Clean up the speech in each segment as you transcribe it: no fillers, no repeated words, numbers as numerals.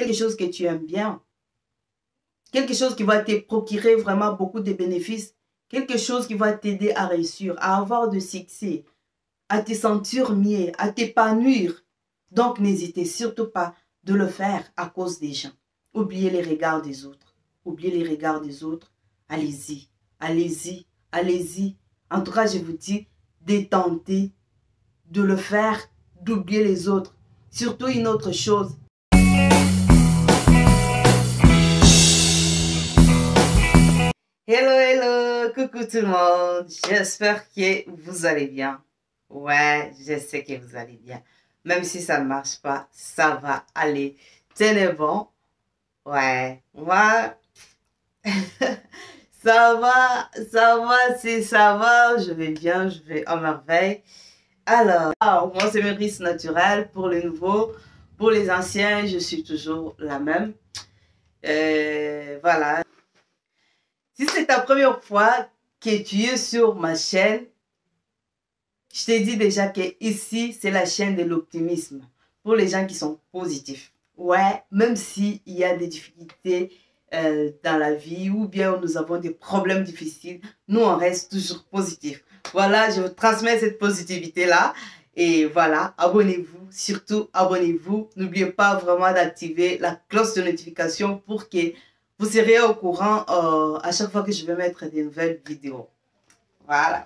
quelque chose que tu aimes bien, quelque chose qui va te procurer vraiment beaucoup de bénéfices, quelque chose qui va t'aider à réussir, à avoir du succès, à te sentir mieux, à t'épanouir. Donc, n'hésitez surtout pas de le faire à cause des gens. Oubliez les regards des autres. Oubliez les regards des autres. Allez-y, allez-y, allez-y. En tout cas, je vous dis de tenter de le faire, d'oublier les autres. Surtout une autre chose. Hello, hello, coucou tout le monde. J'espère que vous allez bien. Ouais, je sais que vous allez bien. Même si ça ne marche pas, ça va aller. Tenez bon. Ouais, moi, ça va. Je vais bien, je vais en merveille. Alors, moi c'est Meris Naturel pour les nouveaux. Pour les anciens, je suis toujours la même. Voilà. Si c'est ta première fois que tu es sur ma chaîne, je t'ai dit déjà que ici, c'est la chaîne de l'optimisme pour les gens qui sont positifs. Ouais, même s'il y a des difficultés dans la vie ou bien nous avons des problèmes difficiles, nous, on reste toujours positifs. Voilà, je vous transmets cette positivité-là. Et voilà, abonnez-vous, surtout abonnez-vous. N'oubliez pas vraiment d'activer la cloche de notification pour que vous serez au courant à chaque fois que je vais mettre des nouvelles vidéos. Voilà.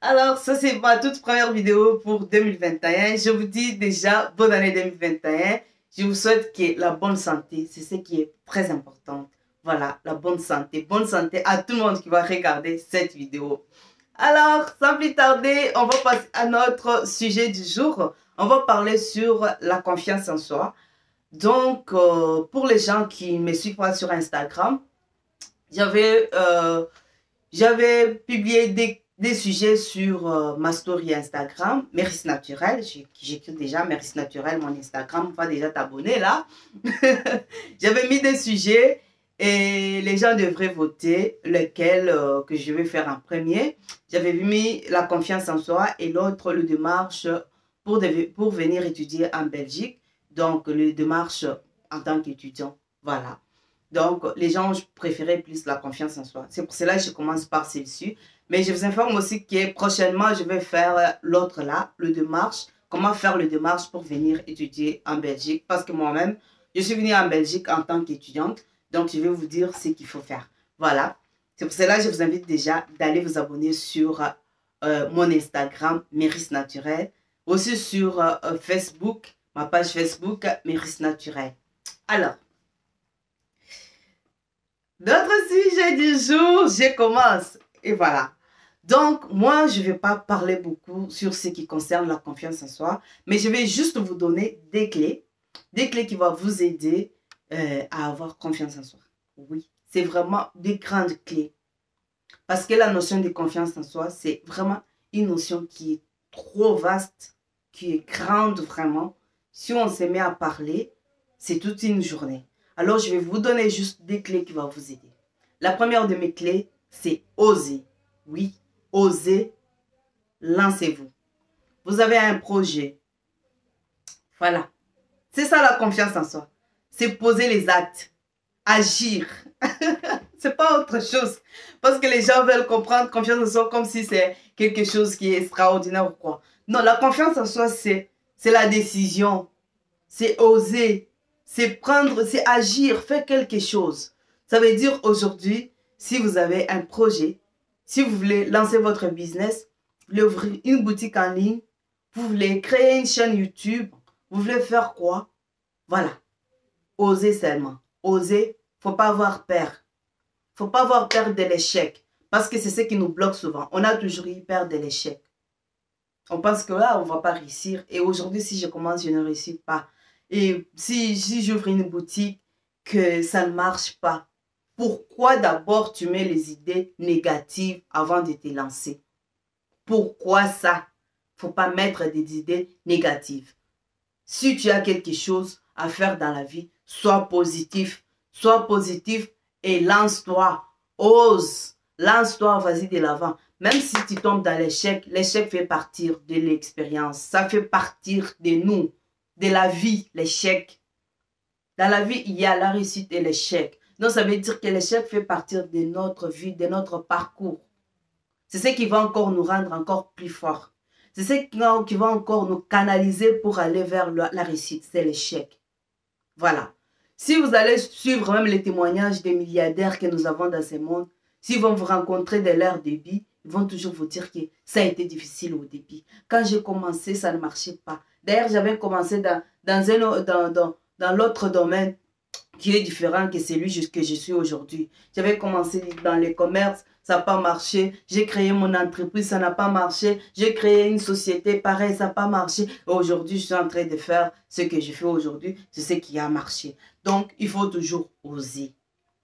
Alors, ça c'est ma toute première vidéo pour 2021. Je vous dis déjà, bonne année 2021. Je vous souhaite que la bonne santé, c'est ce qui est très important. Voilà, la bonne santé. Bonne santé à tout le monde qui va regarder cette vidéo. Alors, sans plus tarder, on va passer à notre sujet du jour. On va parler sur la confiance en soi. Donc, pour les gens qui me suivent pas sur Instagram, j'avais publié des sujets sur ma story Instagram, Meris Naturel. J'écris déjà Meris Naturel, mon Instagram. Va déjà t'abonner là. J'avais mis des sujets et les gens devraient voter lequel que je vais faire en premier. J'avais mis la confiance en soi et l'autre, le démarche pour venir étudier en Belgique. Donc, le démarche en tant qu'étudiant. Voilà. Donc, les gens préféraient plus la confiance en soi. C'est pour cela que je commence par celle-ci. Mais je vous informe aussi que prochainement, je vais faire l'autre là, le démarche. Comment faire le démarche pour venir étudier en Belgique. Parce que moi-même, je suis venue en Belgique en tant qu'étudiante. Donc, je vais vous dire ce qu'il faut faire. Voilà. C'est pour cela que je vous invite déjà d'aller vous abonner sur mon Instagram, Meris Naturel. Aussi sur Facebook, ma page Facebook, Meris Naturel. Alors, notre sujet du jour, je commence. Et voilà. Donc, moi, je ne vais pas parler beaucoup sur ce qui concerne la confiance en soi, mais je vais juste vous donner des clés qui vont vous aider à avoir confiance en soi. Oui, c'est vraiment des grandes clés. Parce que la notion de confiance en soi, c'est vraiment une notion qui est trop vaste, qui est grande vraiment. Si on se met à parler, c'est toute une journée. Alors, je vais vous donner juste des clés qui vont vous aider. La première de mes clés, c'est oser. Oui, oser, lancez-vous. Vous avez un projet. Voilà. C'est ça la confiance en soi. C'est poser les actes. Agir. C'est pas autre chose. Parce que les gens veulent comprendre confiance en soi comme si c'est quelque chose qui est extraordinaire ou quoi. Non, la confiance en soi, c'est la décision. C'est oser. C'est prendre, c'est agir, faire quelque chose. Ça veut dire aujourd'hui, si vous avez un projet, si vous voulez lancer votre business, vous voulez ouvrir une boutique en ligne, vous voulez créer une chaîne YouTube, vous voulez faire quoi? Voilà. Osez seulement. Osez, faut pas avoir peur. Faut pas avoir peur de l'échec. Parce que c'est ce qui nous bloque souvent. On a toujours eu peur de l'échec. On pense que là, on ne va pas réussir. Et aujourd'hui, si je commence, je ne réussis pas. Et si j'ouvre une boutique, que ça ne marche pas, pourquoi d'abord tu mets les idées négatives avant de te lancer? Pourquoi ça? Il ne faut pas mettre des idées négatives. Si tu as quelque chose à faire dans la vie, sois positif et lance-toi, ose, lance-toi, vas-y de l'avant. Même si tu tombes dans l'échec, l'échec fait partir de l'expérience, ça fait partir de nous, de la vie, l'échec. Dans la vie, il y a la réussite et l'échec. Donc, ça veut dire que l'échec fait partie de notre vie, de notre parcours. C'est ce qui va encore nous rendre encore plus forts. C'est ce qui va encore nous canaliser pour aller vers la réussite. C'est l'échec. Voilà. Si vous allez suivre même les témoignages des milliardaires que nous avons dans ce monde, s'ils vont vous rencontrer de leur début, ils vont toujours vous dire que ça a été difficile au début. Quand j'ai commencé, ça ne marchait pas. D'ailleurs, j'avais commencé dans l'autre domaine qui est différent que celui que je suis aujourd'hui. J'avais commencé dans les commerces, ça n'a pas marché. J'ai créé mon entreprise, ça n'a pas marché. J'ai créé une société, pareil, ça n'a pas marché. Aujourd'hui, je suis en train de faire ce que je fais aujourd'hui, c'est ce qui a marché. Donc, il faut toujours oser.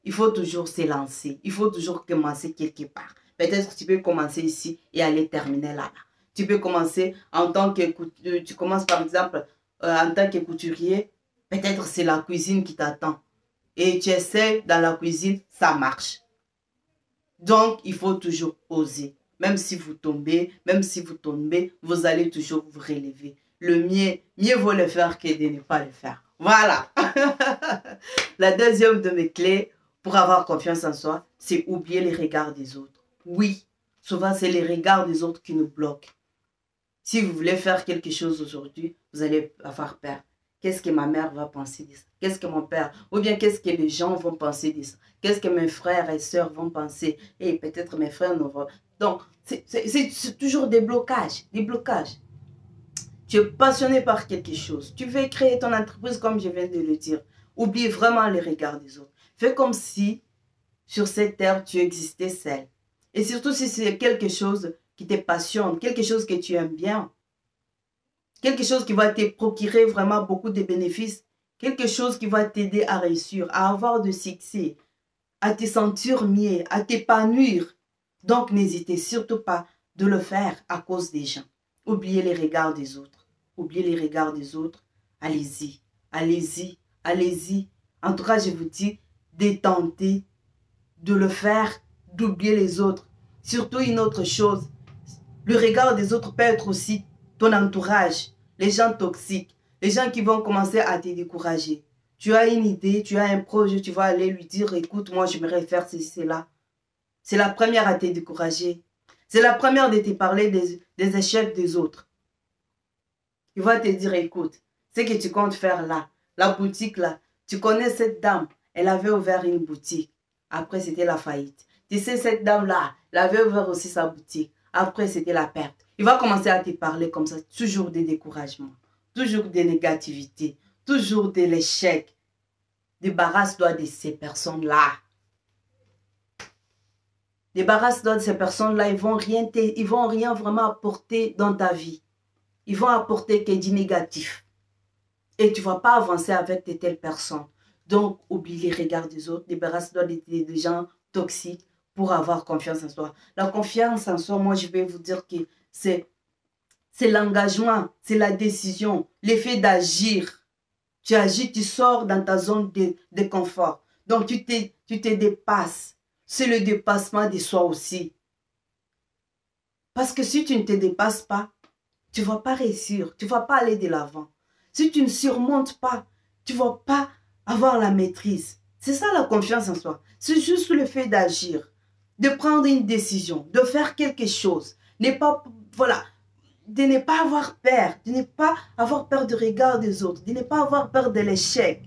Il faut toujours se lancer. Il faut toujours commencer quelque part. Peut-être que tu peux commencer ici et aller terminer là-bas. Tu peux commencer en tant que... Tu commences par exemple en tant que couturier. Peut-être c'est la cuisine qui t'attend. Et tu essaies dans la cuisine, ça marche. Donc, il faut toujours oser. Même si vous tombez, vous allez toujours vous relever. Le mieux vaut le faire que de ne pas le faire. Voilà. La deuxième de mes clés pour avoir confiance en soi, c'est oublier les regards des autres. Oui, souvent c'est les regards des autres qui nous bloquent. Si vous voulez faire quelque chose aujourd'hui, vous allez avoir peur. Qu'est-ce que ma mère va penser de ça? Qu'est-ce que mon père? Ou bien qu'est-ce que les gens vont penser de ça? Qu'est-ce que mes frères et sœurs vont penser? Et peut-être mes frères ne vont... Donc, c'est toujours des blocages. Des blocages. Tu es passionné par quelque chose. Tu veux créer ton entreprise comme je viens de le dire. Oublie vraiment les regards des autres. Fais comme si sur cette terre, tu existais seul. Et surtout si c'est quelque chose qui te passionne, quelque chose que tu aimes bien. Quelque chose qui va te procurer vraiment beaucoup de bénéfices. Quelque chose qui va t'aider à réussir, à avoir de succès, à te sentir mieux, à t'épanouir. Donc, n'hésitez surtout pas de le faire à cause des gens. Oubliez les regards des autres. Oubliez les regards des autres. Allez-y, allez-y, allez-y. En tout cas, je vous dis de tenter de le faire, d'oublier les autres. Surtout une autre chose. Le regard des autres peut être aussi ton entourage, les gens toxiques, les gens qui vont commencer à te décourager. Tu as une idée, tu as un projet, tu vas aller lui dire, écoute, moi j'aimerais faire ceci, cela. C'est la première à te décourager. C'est la première de te parler des échecs des autres. Il va te dire, écoute, ce que tu comptes faire là, la boutique là, tu connais cette dame, elle avait ouvert une boutique. Après, c'était la faillite. Tu sais, cette dame-là, elle avait ouvert aussi sa boutique. Après, c'était la perte. Il va commencer à te parler comme ça, toujours des découragements, toujours des négativités, toujours de l'échec. Débarrasse-toi de ces personnes-là. Débarrasse-toi de ces personnes-là, ils vont rien vraiment apporter dans ta vie. Ils vont apporter que du négatif. Et tu ne vas pas avancer avec de telles personnes. Donc, oublie les regards des autres, débarrasse-toi des gens toxiques pour avoir confiance en soi. La confiance en soi, moi, je vais vous dire que c'est l'engagement, c'est la décision, l'effet d'agir. Tu agis, tu sors dans ta zone de confort. Donc, tu te dépasses. C'est le dépassement de soi aussi. Parce que si tu ne te dépasses pas, tu ne vas pas réussir, tu ne vas pas aller de l'avant. Si tu ne surmontes pas, tu ne vas pas avoir la maîtrise. C'est ça la confiance en soi. C'est juste le fait d'agir, de prendre une décision, de faire quelque chose. De ne pas avoir peur, de ne pas avoir peur du regard des autres, de ne pas avoir peur de l'échec.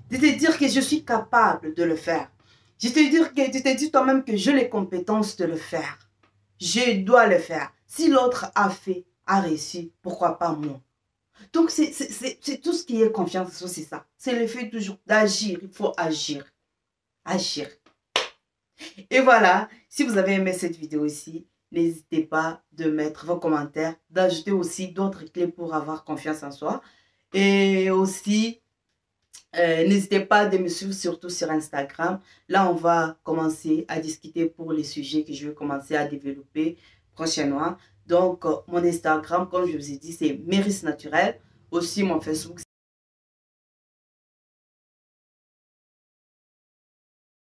De te dire que je suis capable de le faire. Tu te dis toi-même que j'ai les compétences de le faire. Je dois le faire. Si l'autre a fait, a réussi, pourquoi pas moi? Donc, c'est tout ce qui est confiance en soi, c'est ça. C'est le fait toujours d'agir. Il faut agir. Agir. Et voilà, si vous avez aimé cette vidéo ici, n'hésitez pas de mettre vos commentaires, d'ajouter aussi d'autres clés pour avoir confiance en soi. Et aussi, n'hésitez pas de me suivre surtout sur Instagram. Là, on va commencer à discuter pour les sujets que je vais commencer à développer prochainement. Donc, mon Instagram, comme je vous ai dit, c'est Meris Naturel. Aussi, mon Facebook,